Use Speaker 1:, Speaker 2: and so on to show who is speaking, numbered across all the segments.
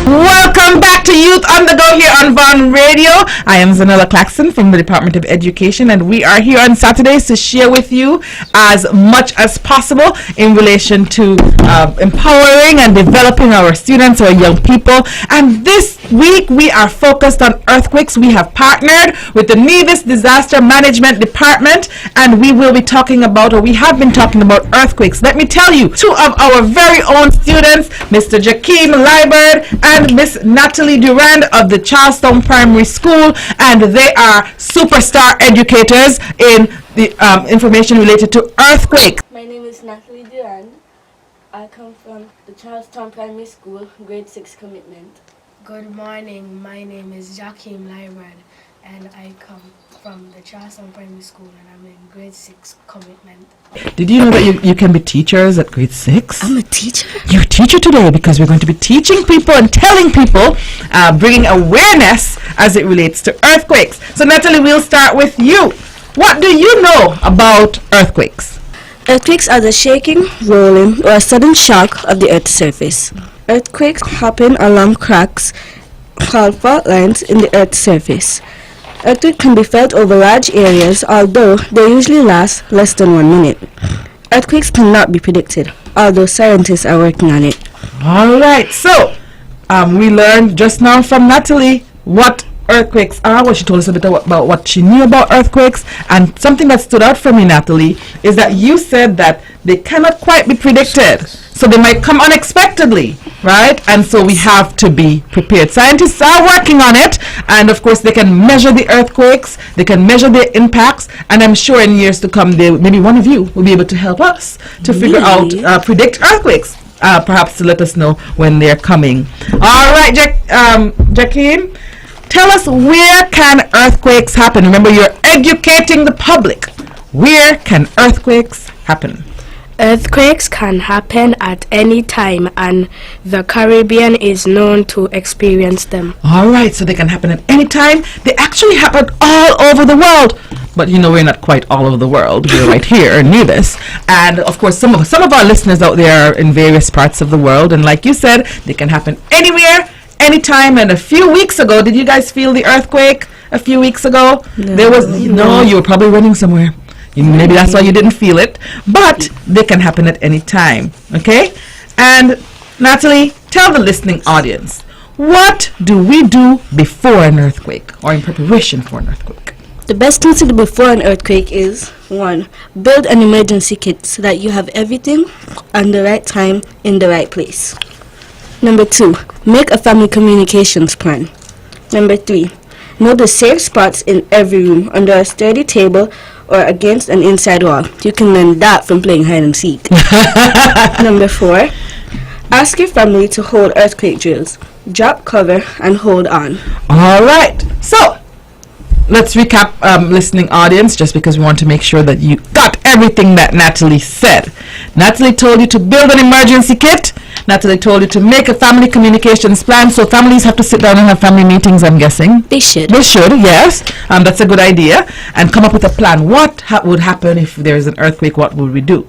Speaker 1: Welcome back to Youth on the Go here on Vaughan Radio. I am Zahnela Claxton from the Department of Education, and we are here on Saturdays to share with you as much as possible in relation to empowering and developing our students, our young people. And this week we are focused on earthquakes. We have partnered with the Nevis Disaster Management Department, and we will be talking about, or we have been talking about, earthquakes. Let me tell you, two of our very own students, Mr. Jahkeem Liburd and Miss Natalie Durand of the Charlestown Primary School, and they are superstar educators in the information related to earthquakes.
Speaker 2: My name is Natalie Durand. I come from the Charlestown Primary School, grade 6 commitment.
Speaker 3: Good morning, my name is Jahkeem Liburd, and I come from the Charlestown Primary School, and I'm in grade 6 commitment.
Speaker 1: Did you know that you can be teachers at grade 6?
Speaker 2: I'm a teacher?
Speaker 1: You're a teacher today because we're going to be teaching people and telling people, bringing awareness as it relates to earthquakes. So Natalie, we'll start with you. What do you know about earthquakes?
Speaker 2: Earthquakes are the shaking, rolling, or sudden shock of the Earth's surface. Earthquakes happen along cracks called fault lines in the Earth's surface. Earthquakes can be felt over large areas, although they usually last less than 1 minute. Earthquakes cannot be predicted, although scientists are working on it.
Speaker 1: All right, so we learned just now from Natalie what earthquakes are. Well, she told us a bit about what she knew about earthquakes, and something that stood out for me, Natalie, is that you said that they cannot quite be predicted, so they might come unexpectedly, right? And so we have to be prepared. Scientists are working on it, and of course they can measure the earthquakes, they can measure their impacts, and I'm sure in years to come, maybe one of you will be able to help us to figure out, predict earthquakes, perhaps to let us know when they're coming. All right, Jahkeem, tell us, where can earthquakes happen? Remember, you're educating the public. Where can earthquakes happen?
Speaker 3: Earthquakes can happen at any time, and the Caribbean is known to experience them.
Speaker 1: All right, so they can happen at any time. They actually happen all over the world. But you know, we're not quite all over the world. We're right here in Nevis. And of course, some of our listeners out there are in various parts of the world. And like you said, they can happen anywhere, anytime. And a few weeks ago, did you guys feel the earthquake a few weeks ago? No. You were probably running somewhere. Maybe that's why you didn't feel it, but they can happen at any time, okay? And Natalie, tell the listening audience, what do we do before an earthquake, or in preparation for an earthquake?
Speaker 2: The best thing to do before an earthquake is, 1, build an emergency kit so that you have everything on the right time in the right place. Number 2, make a family communications plan. Number 3, know the safe spots in every room, under a sturdy table or against an inside wall. You can learn that from playing hide and seek. Number 4, ask your family to hold earthquake drills. Drop cover and hold on.
Speaker 1: All right. So let's recap, listening audience, just because we want to make sure that you got everything that Natalie said. Natalie told you to build an emergency kit. Natalie told you to make a family communications plan. So families have to sit down and have family meetings, I'm guessing.
Speaker 2: They should.
Speaker 1: They should, yes. That's a good idea. And come up with a plan. What would happen if there's an earthquake? What would we do?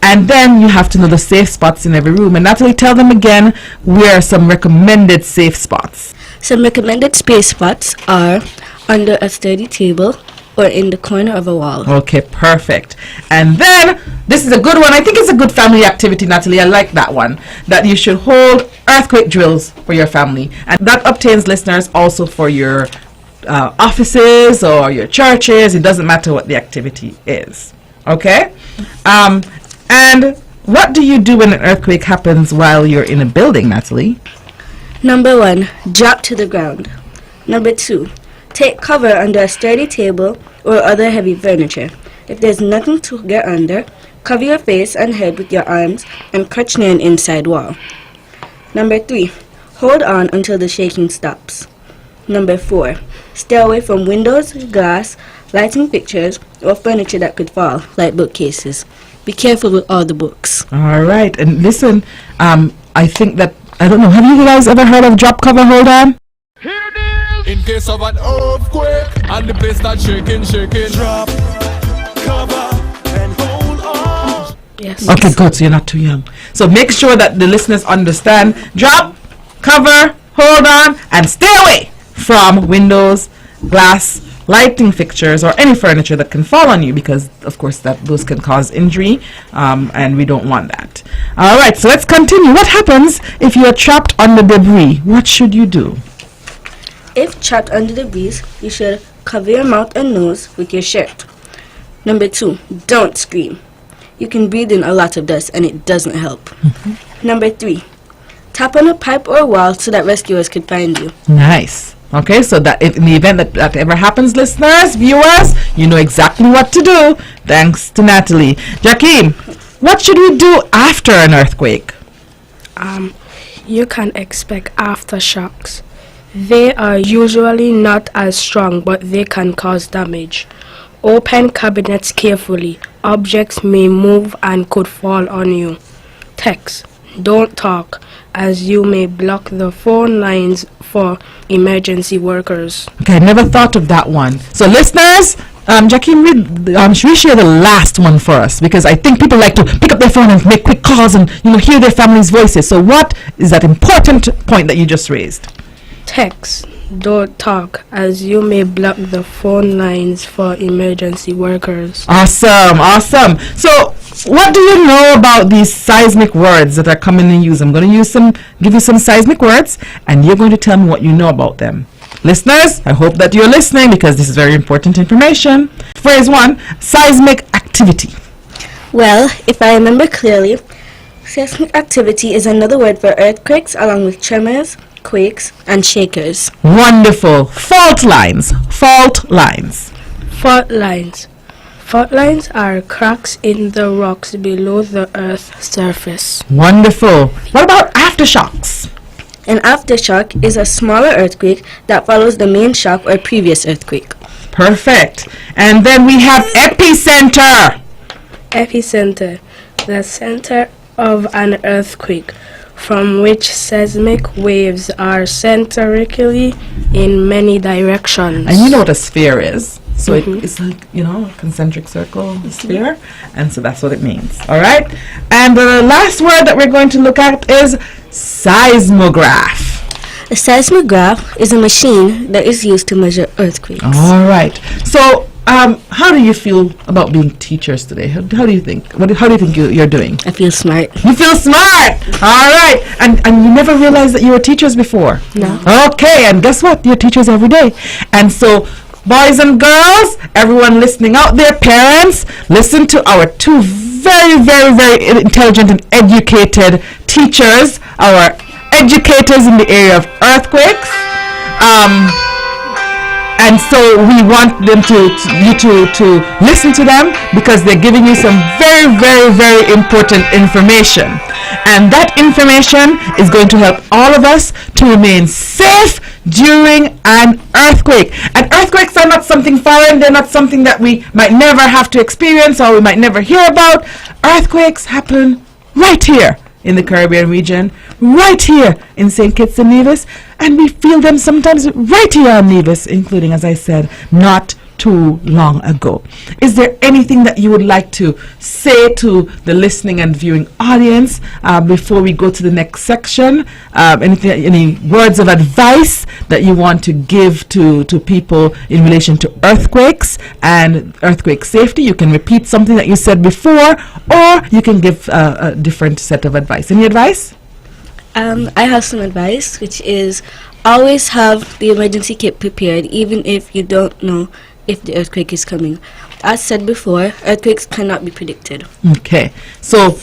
Speaker 1: And then you have to know the safe spots in every room. And Natalie, tell them again, where are some recommended safe spots?
Speaker 2: Some recommended safe spots are under a sturdy table or in the corner of a wall.
Speaker 1: Okay, perfect. And then, this is a good one. I think it's a good family activity, Natalie. I like that one. That you should hold earthquake drills for your family. And that obtains listeners also for your offices or your churches. It doesn't matter what the activity is. Okay? And what do you do when an earthquake happens while you're in a building, Natalie?
Speaker 2: Number 1, drop to the ground. Number 2, take cover under a sturdy table or other heavy furniture. If there's nothing to get under, cover your face and head with your arms and crouch near an inside wall. Number 3, hold on until the shaking stops. Number 4, stay away from windows, glass, lighting fixtures, or furniture that could fall, like bookcases. Be careful with all the books.
Speaker 1: All right. And listen, I think that, I don't know, have you guys ever heard of drop, cover, hold on?
Speaker 4: Here it is! In case of an earthquake and the place starts shaking. Drop, cover, and hold on.
Speaker 3: Yes.
Speaker 1: Okay, good. So you're not too young. So make sure that the listeners understand. Drop, cover, hold on, and stay away from windows, glass, lighting fixtures, or any furniture that can fall on you, because of course those can cause injury, and we don't want that. All right, so let's continue. What happens if you are trapped under debris? What should you do?
Speaker 2: If trapped under debris, you should cover your mouth and nose with your shirt. Number 2, don't scream. You can breathe in a lot of dust and it doesn't help. Number 3, tap on a pipe or wall so that rescuers could find you.
Speaker 1: Nice. Okay, so that if in the event that ever happens, listeners, viewers, you know exactly what to do. Thanks to Natalie. Jahkeem, what should we do after an earthquake?
Speaker 3: You can expect aftershocks. They are usually not as strong, but they can cause damage. Open cabinets carefully. Objects may move and could fall on you. Text. Don't talk, as you may block the phone lines for emergency workers.
Speaker 1: Okay, I never thought of that one. So listeners, Jahkeem, should we share the last one for us? Because I think people like to pick up their phone and make quick calls and hear their family's voices. So what is that important point that you just raised?
Speaker 3: Text. Don't talk, as you may block the phone lines for emergency workers.
Speaker 1: Awesome. So what do you know about these seismic words that are commonly used? I'm going to give you some seismic words, and you're going to tell me what you know about them. Listeners, I hope that you're listening, because this is very important information. Phrase 1, seismic activity.
Speaker 2: Well, if I remember clearly, seismic activity is another word for earthquakes along with tremors, quakes, and shakers.
Speaker 1: Wonderful. Fault lines.
Speaker 3: Fault lines are cracks in the rocks below the Earth's surface.
Speaker 1: Wonderful. What about aftershocks?
Speaker 2: An aftershock is a smaller earthquake that follows the main shock or previous earthquake.
Speaker 1: Perfect. And then we have epicenter.
Speaker 3: Epicenter, the center of an earthquake, from which seismic waves are centrically in many directions.
Speaker 1: And you know what a sphere is. So it's like, a concentric circle, a sphere. And so that's what it means. All right. And the last word that we're going to look at is seismograph.
Speaker 2: A seismograph is a machine that is used to measure earthquakes.
Speaker 1: All right. So how do you feel about being teachers today? How do you think? How do you think you're doing?
Speaker 2: I feel smart.
Speaker 1: You feel smart. All right. And you never realized that you were teachers before?
Speaker 2: No.
Speaker 1: Okay. And guess what? You're teachers every day. And so, boys and girls, everyone listening out there, parents, listen to our two very, very, very intelligent and educated teachers, our educators in the area of earthquakes. And so we want them to listen to them, because they're giving you some very, very, very important information. And that information is going to help all of us to remain safe during an earthquake. And earthquakes are not something foreign. They're not something that we might never have to experience or we might never hear about. Earthquakes happen right here in the Caribbean region, right here in St. Kitts and Nevis, and we feel them sometimes right here on Nevis, including, as I said, not too long ago. Is there anything that you would like to say to the listening and viewing audience before we go to the next section? Any words of advice that you want to give to people in relation to earthquakes and earthquake safety? You can repeat something that you said before, or you can give a different set of advice. Any advice?
Speaker 2: I have some advice, which is always have the emergency kit prepared, even if you don't know if the earthquake is coming. As said before, earthquakes cannot be predicted.
Speaker 1: Okay, so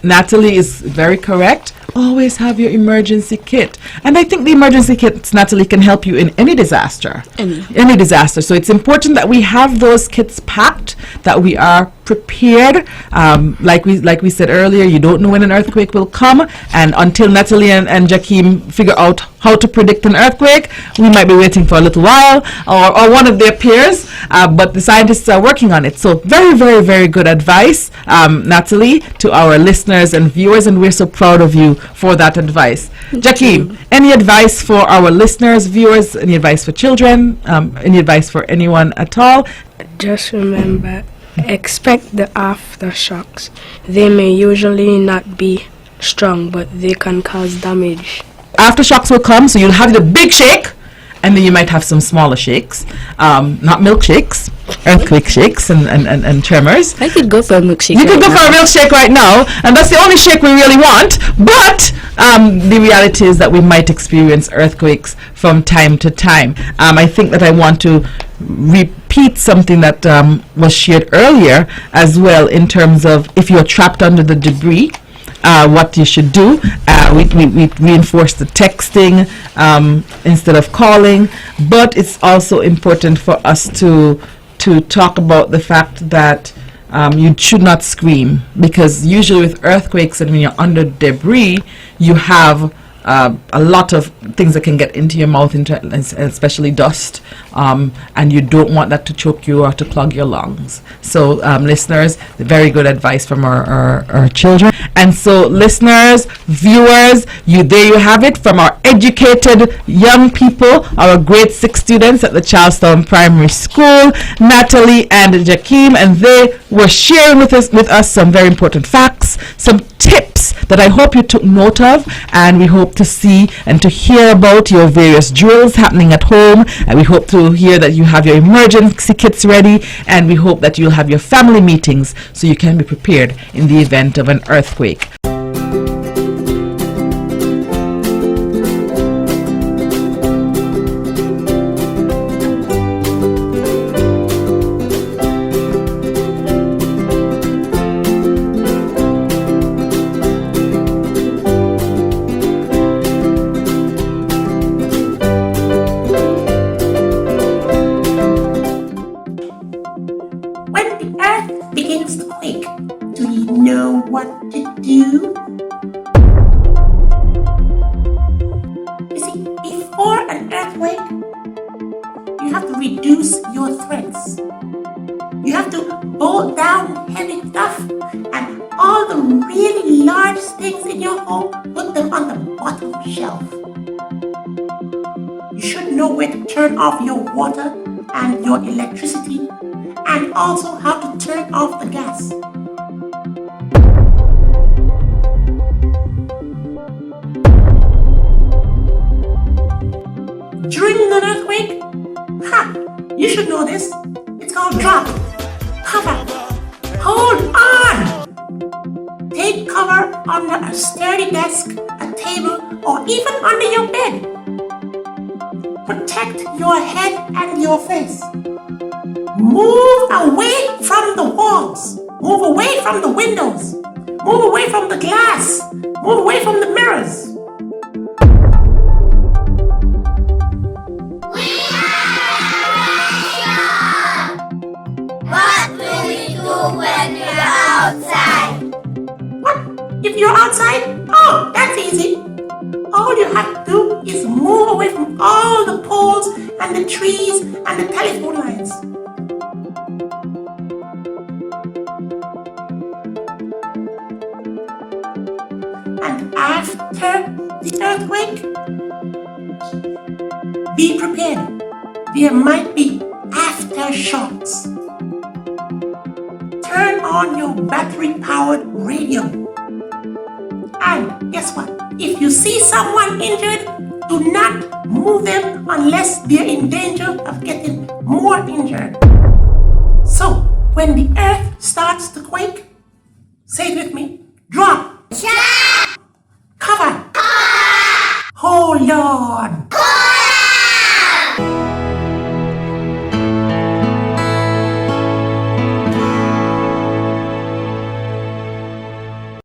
Speaker 1: Natalie is very correct. Always have your emergency kit. And I think the emergency kits, Natalie, can help you in any disaster. Any disaster. So it's important that we have those kits packed, that we are prepared. Like we said earlier, you don't know when an earthquake will come, and until Natalie and Jahkeem figure out how to predict an earthquake, we might be waiting for a little while, or one of their peers, but the scientists are working on it. So very, very, very good advice, Natalie, to our listeners and viewers, and we're so proud of you for that advice. Jahkeem, any advice for our listeners, viewers, any advice for children, any advice for anyone at all?
Speaker 3: Just remember, expect the aftershocks. They may usually not be strong, but they can cause damage.
Speaker 1: aftershocks will come, so you'll have the big shake, and then you might have some smaller shakes, not milkshakes, earthquake shakes and tremors.
Speaker 2: I could go for a milkshake.
Speaker 1: You could go for a milkshake right now, and that's the only shake we really want. But the reality is that we might experience earthquakes from time to time. I think that I want to repeat something that was shared earlier as well, in terms of if you're trapped under the debris, what you should do. We reinforce the texting instead of calling, but it's also important for us to talk about the fact that you should not scream, because usually with earthquakes and when you're under debris, you have a lot of things that can get into your mouth, especially dust, and you don't want that to choke you or to clog your lungs. So listeners, very good advice from our children. And so listeners, viewers, there you have it from our educated young people, our grade 6 students at the Charlestown Primary School, Natalie and Jahkeem, and they were sharing with us some very important facts, some tips that I hope you took note of, and we hope to see and to hear about your various drills happening at home, and we hope to hear that you have your emergency kits ready, and we hope that you'll have your family meetings so you can be prepared in the event of an earthquake.
Speaker 5: Begins to quake. Do you know what to do? You see, before an earthquake, you have to reduce your threats. You have to bolt down heavy stuff and all the really large things in your home, put them on the bottom shelf. You should know where to turn off your water and your electricity, and also how to turn off the gas. During an earthquake, you should know this. It's called drop, cover, hold on. Take cover under a sturdy desk, a table, or even under your bed. Protect your head and your face. Move away from the walls. Move away from the windows. Move away from the glass. Move away from the mirrors.
Speaker 6: What do we do when we're outside?
Speaker 5: What? If you're outside? Oh, that's easy. All you have to do is move away from all the poles and the trees and the telephone lines. And after the earthquake, be prepared. There might be aftershocks. Turn on your battery-powered radio. And guess what? If you see someone injured, do not move them unless they're in danger of getting more injured. So, when the earth starts to quake, say it with me,